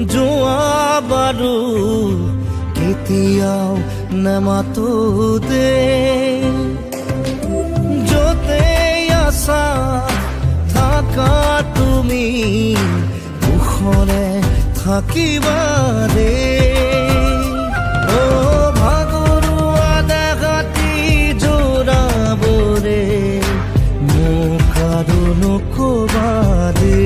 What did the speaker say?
যোৱা বাৰু কেতিয়াও নামাতো দে য'তে আছা থাকা তুমি মুখৰে থাকিবা দে ভাগৰুৱা দেখাতি জোৰাবৰে মোক আৰু নকবা দে